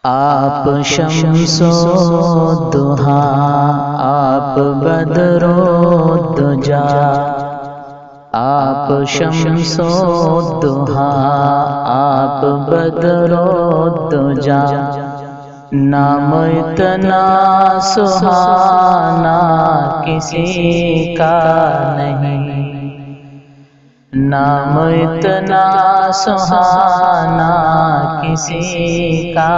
آپ شمس و ضحا، آپ بدر و دجا، آپ شمس و ضحا، آپ بدر و دجا، نام اتنا سہانا کسی کا نہیں، نام اتنا سہانا کسی کا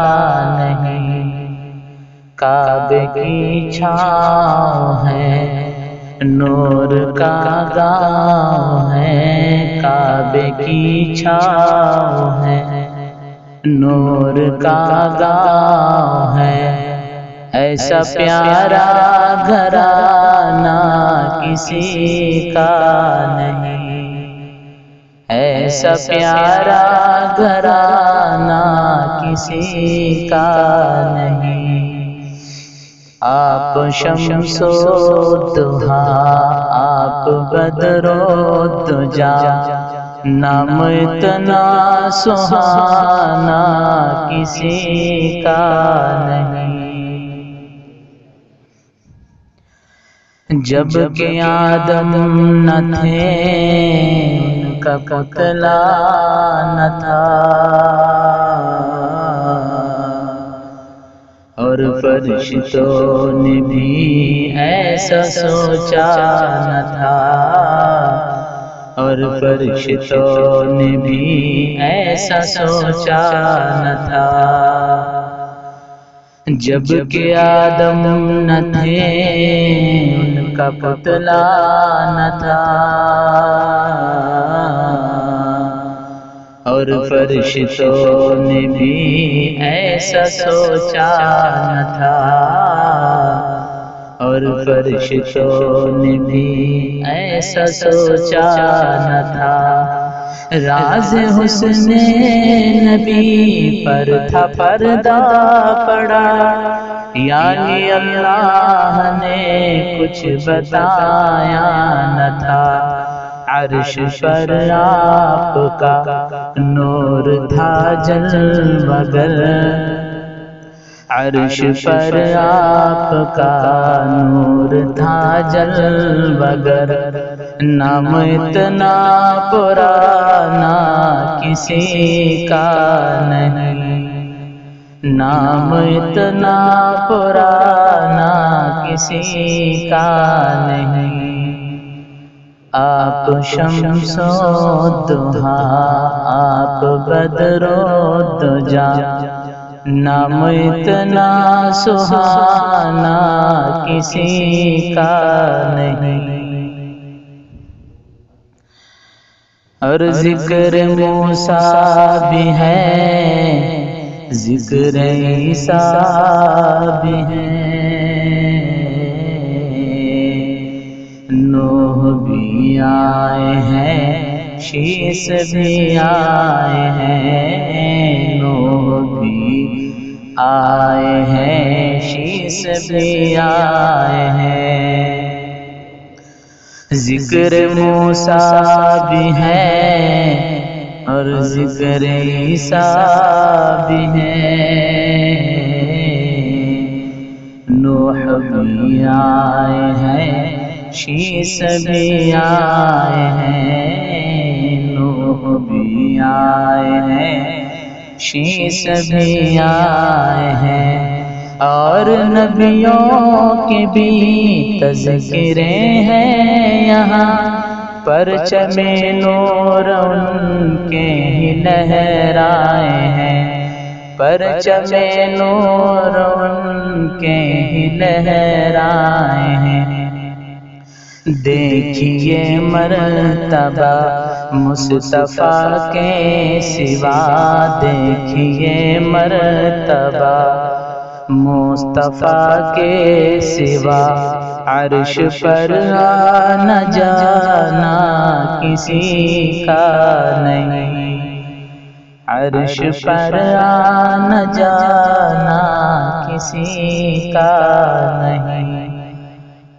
نہیں، کعبے کی چھاؤں ہے، نور کا گاؤں ہے، کعبے کی چھاؤں ہے، نور کا گاؤں ہے، ایسا پیارا گھرانہ کسی کا نہیں، ایسا پیارا گھرانہ کسی کا نہیں، آپ شمس و ضحا، آپ بدر و دجا، نام اتنا سہانا کسی کا نہیں، جب کہ آدم نہ تھے ان کا پتلا نہ تھا، اور فرشتوں نے بھی ایسا سوچا نہ تھا، اور فرشتوں نے بھی ایسا سوچا نہ تھا، جب کہ آدم نہ تھے ان کا پتلا نہ تھا، اور فرشتوں نے بھی ایسا سوچا نہ تھا، اور فرشتوں نے بھی ایسا سوچا نہ تھا، راز حسن نبی پر تھا پردہ پڑا، یعنی اللہ نے کچھ بتایا نہ تھا، عرش پر آپ کا نور تھا جلوہ گر، عرش پر آپ کا نور تھا جلوہ گر، نام اتنا پرانا کسی کا نہیں، نام اتنا پرانا کسی کا نہیں، آپ شمس و ضحا، آپ بدر و دجا، نام اتنا سہانا کسی کا نہیں، اور ذکر موسیٰ بھی ہے، ذکر عیسیٰ بھی ہے، نوح بھی آئے ہیں، شیس بھی آئے ہیں، نوح بھی آئے ہیں، شیس بھی آئے ہیں، ذکر موسیٰ بھی ہے اور ذکر عیسیٰ بھی ہے، نوح بھی آئے ہیں، شیس بھی آئے ہیں، نوح بھی آئے ہیں، شیس بھی آئے ہیں، اور نبیوں کے بھی تذکرے ہیں یہاں، پرچم نور ان کے ہی لہرائے ہیں، پرچم نور ان کے ہی لہرائے ہیں، دیکھیے مرتبہ مصطفیٰ کے سوا، دیکھیے مرتبہ مصطفیٰ کے سوا، عرش پر آنا جانا کسی کا نہیں، عرش پر آنا جانا کسی کا نہیں،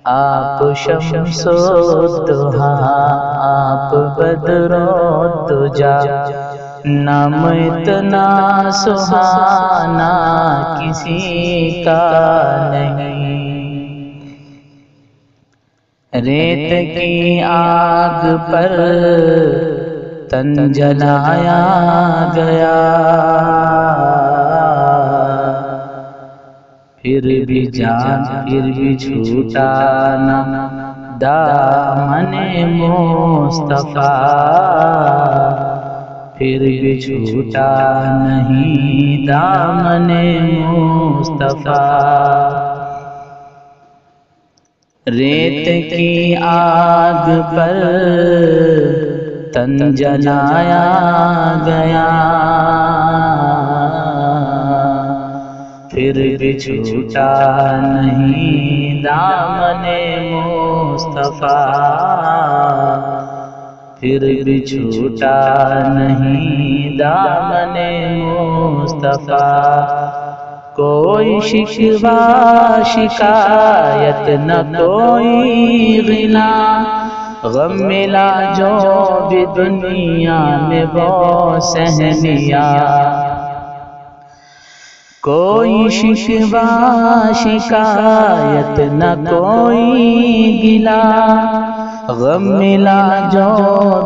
آپ شمس و ضحا، آپ بدر و دجا، نام اتنا سہانا کسی کا نہیں۔ ریت کی آگ پر تن جلایا گیا، پھر بھی جان پھر بھی چھوٹا نہ دامن مصطفیٰ، پھر بھی چھوٹا نہیں دامن مصطفیٰ۔ ریت کی آگ پر تن جلایا گیا، پھر بھی چھوٹا نہیں دامن مصطفیٰ، پھر بھی چھوٹا نہیں دامن مصطفیٰ۔ کوئی شکوہ شکایت نہ کوئی غلا، غم ملا جو بھی دنیا میں وہ سہ لیا۔ کوئی شکوہ شکایت نہ کوئی گلا، غم ملا جو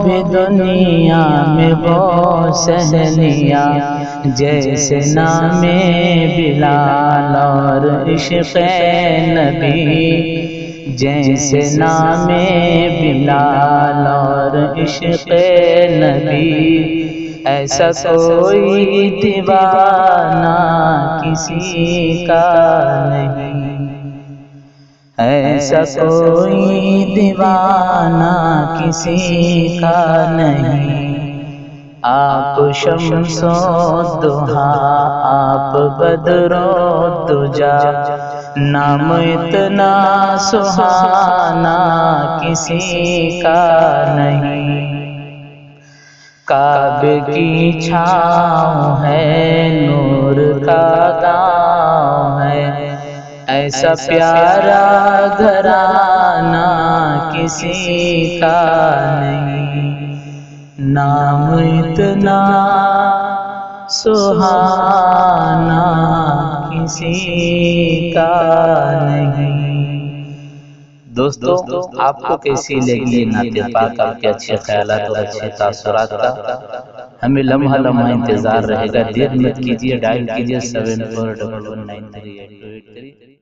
بھی دنیا میں وہ سہ لیا۔ جیسے نام بلال اور عشق نبی، جیسے نام بلال اور عشق نبی، ایسا کوئی دیوانہ کسی کا نہیں، ایسا کوئی دیوانہ کسی کا نہیں۔ آپ شمس و ضحیٰ آپ بدر و دجا، نام اتنا سہانا کسی کا نہیں۔ کعبے کی چھاؤں ہے نور کا گاؤں ہے، ایسا پیارا گھرانہ کسی کا نہیں۔ نام اتنا سہانا کسی کا نہیں۔ دوستو آپ کو کیسی لگی نعت پاک؟ آپ کے اچھے خیالات اور اچھے تاثرات کا ہمیں لمحہ لمحہ انتظار رہے گا۔ دیر مت کیجیے، ڈائل کیجیے 7411938283۔